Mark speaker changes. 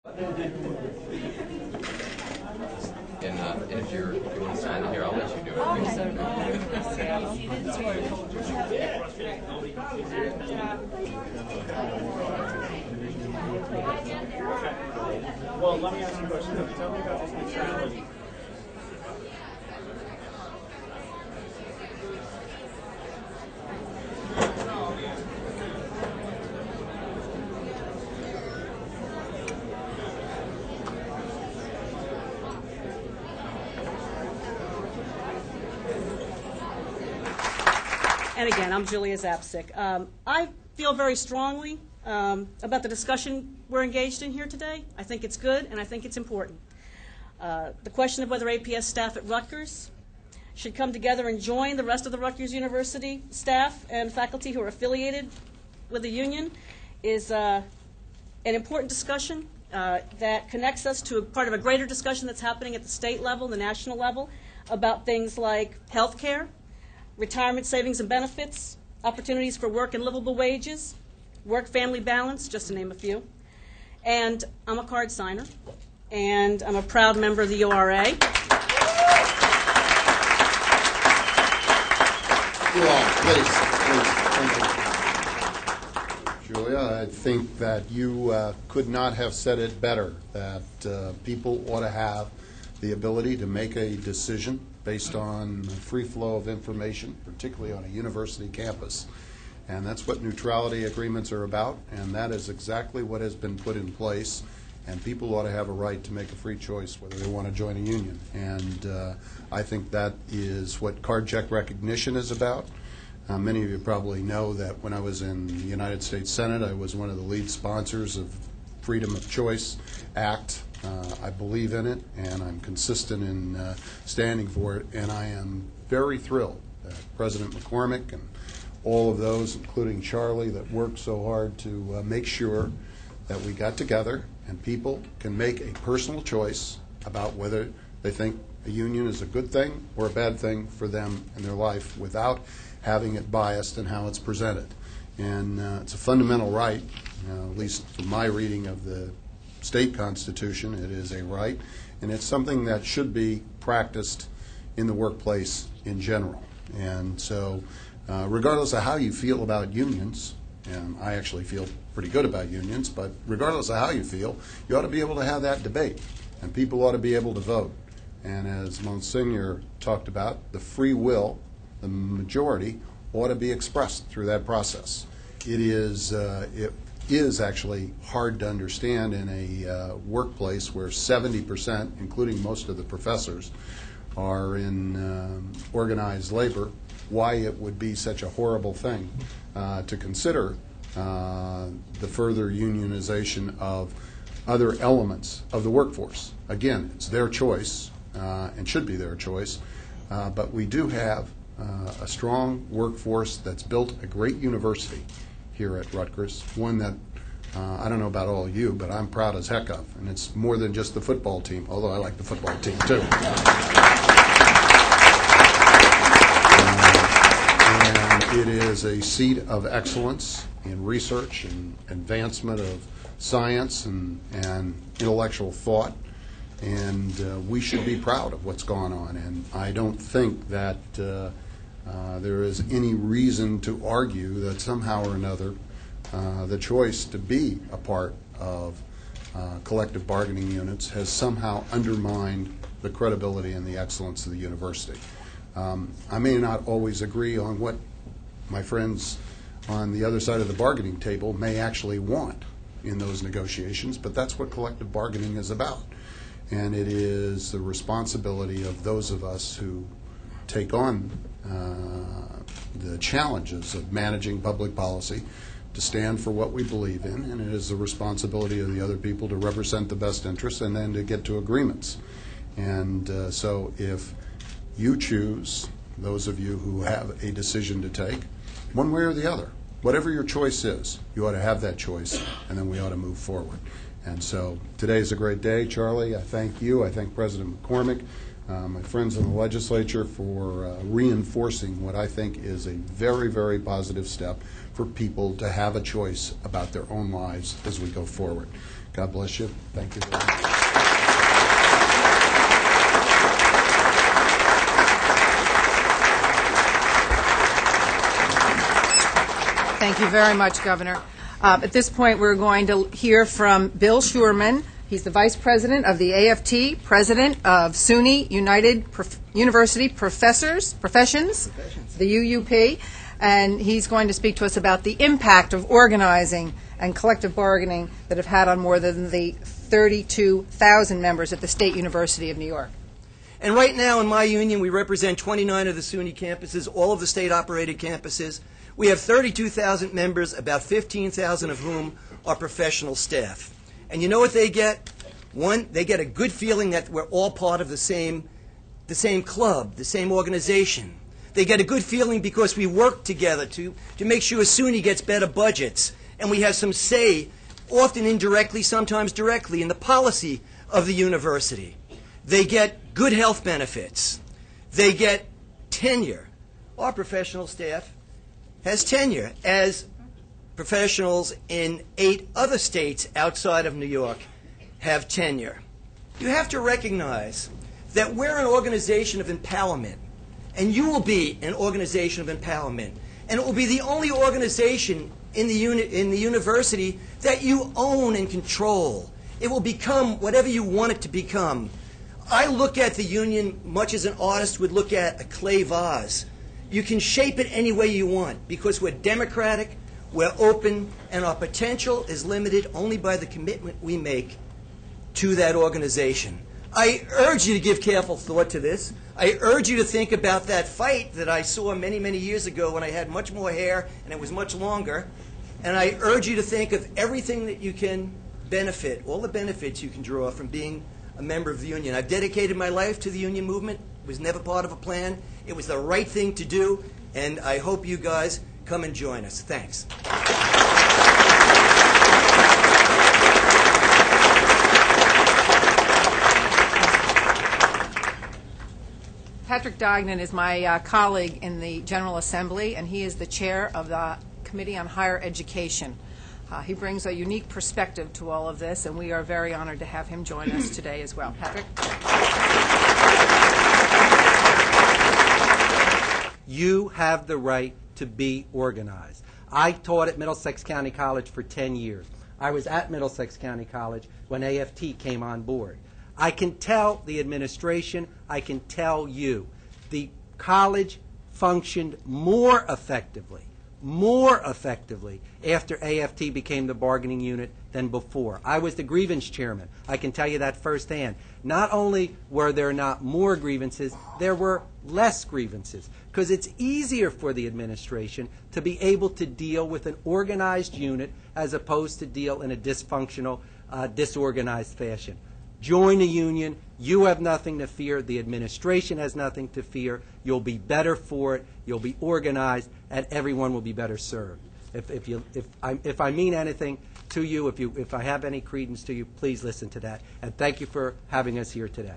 Speaker 1: And if you want to sign it here, I'll let you do it.
Speaker 2: Well, let me ask you a question. Tell me about this neutrality.
Speaker 3: And again, I'm Julia Zapsik. I feel very strongly about the discussion we're engaged in here today. I think it's good, and I think it's important. The question of whether APS staff at Rutgers should come together and join the rest of the Rutgers University staff and faculty who are affiliated with the union is an important discussion that connects us to a part of a greater discussion that's happening at the state level, the national level, about things like health care, retirement savings and benefits, opportunities for work and livable wages, work-family balance, just to name a few. And I'm a card signer, and I'm a proud member of the URA.
Speaker 4: You all, please. Thank you. Julia, I think that you could not have said it better, that people ought to have the ability to make a decision based on the free flow of information, particularly on a university campus. And that's what neutrality agreements are about, and that is exactly what has been put in place. And people ought to have a right to make a free choice whether they want to join a union. And I think that is what card check recognition is about. Many of you probably know that when I was in the United States Senate, I was one of the lead sponsors of Freedom of Choice Act. I believe in it, and I'm consistent in standing for it, and I am very thrilled that President McCormick and all of those, including Charlie, that worked so hard to make sure that we got together and people can make a personal choice about whether they think a union is a good thing or a bad thing for them in their life without having it biased in how it's presented. And it's a fundamental right, at least from my reading of the state constitution, it is a right, and it's something that should be practiced in the workplace in general. And so regardless of how you feel about unions, and I actually feel pretty good about unions, but regardless of how you feel, you ought to be able to have that debate, and people ought to be able to vote. And as Monsignor talked about, the free will, the majority, ought to be expressed through that process. It is actually hard to understand in a workplace where 70%, including most of the professors, are in organized labor, why it would be such a horrible thing to consider the further unionization of other elements of the workforce. Again, it's their choice and should be their choice, but we do have a strong workforce that's built a great university here at Rutgers, one that I don't know about all of you, but I'm proud as heck of, and it's more than just the football team, although I like the football team too. And it is a seat of excellence in research and advancement of science and intellectual thought, and we should be proud of what's gone on. And I don't think that there is any reason to argue that somehow or another the choice to be a part of collective bargaining units has somehow undermined the credibility and the excellence of the university. I may not always agree on what my friends on the other side of the bargaining table may actually want in those negotiations, but that's what collective bargaining is about. And it is the responsibility of those of us who take on the challenges of managing public policy to stand for what we believe in, and it is the responsibility of the other people to represent the best interests and then to get to agreements. And so if you choose, those of you who have a decision to take, one way or the other, whatever your choice is, you ought to have that choice, and then we ought to move forward. And so today is a great day, Charlie. I thank you. I thank President McCormick, my friends in the legislature, for reinforcing what I think is a very, very positive step for people to have a choice about their own lives as we go forward. God bless you. Thank you very much.
Speaker 5: Thank you very much, Governor. At this point, we're going to hear from Bill Schurman. He's the Vice President of the AFT, President of SUNY University Professions, the UUP, and he's going to speak to us about the impact of organizing and collective bargaining that have had on more than the 32,000 members at the State University of New York.
Speaker 6: And right now in my union, we represent 29 of the SUNY campuses, all of the state-operated campuses. We have 32,000 members, about 15,000 of whom are professional staff. And you know what they get? One, they get a good feeling that we're all part of the same club, the same organization. They get a good feeling because we work together to make sure SUNY gets better budgets. And we have some say, often indirectly, sometimes directly, in the policy of the university. They get good health benefits. They get tenure. Our professional staff has tenure, as professionals in 8 other states outside of New York have tenure. You have to recognize that we're an organization of empowerment, and you will be an organization of empowerment, and it will be the only organization in the university that you own and control. It will become whatever you want it to become. I look at the union much as an artist would look at a clay vase. You can shape it any way you want because we're democratic, we're open, and our potential is limited only by the commitment we make to that organization. I urge you to give careful thought to this. I urge you to think about that fight that I saw many, many years ago when I had much more hair and it was much longer. And I urge you to think of everything that you can benefit, all the benefits you can draw from being a member of the union. I've dedicated my life to the union movement. It was never part of a plan. It was the right thing to do, and I hope you guys come and join us. Thanks.
Speaker 5: Patrick Dagnan is my colleague in the General Assembly, and he is the chair of the Committee on Higher Education. He brings a unique perspective to all of this, and we are very honored to have him join us today as well. Patrick?
Speaker 7: You have the right to be organized. I taught at Middlesex County College for 10 years. I was at Middlesex County College when AFT came on board. I can tell the administration, I can tell you, the college functioned more effectively after AFT became the bargaining unit than before. I was the grievance chairman. I can tell you that firsthand. Not only were there not more grievances, there were less grievances, because it's easier for the administration to be able to deal with an organized unit as opposed to deal in a dysfunctional, disorganized fashion. Join a union. You have nothing to fear. The administration has nothing to fear. You'll be better for it. You'll be organized, and everyone will be better served. If I mean anything to you, if I have any credence to you, please listen to that. And thank you for having us here today.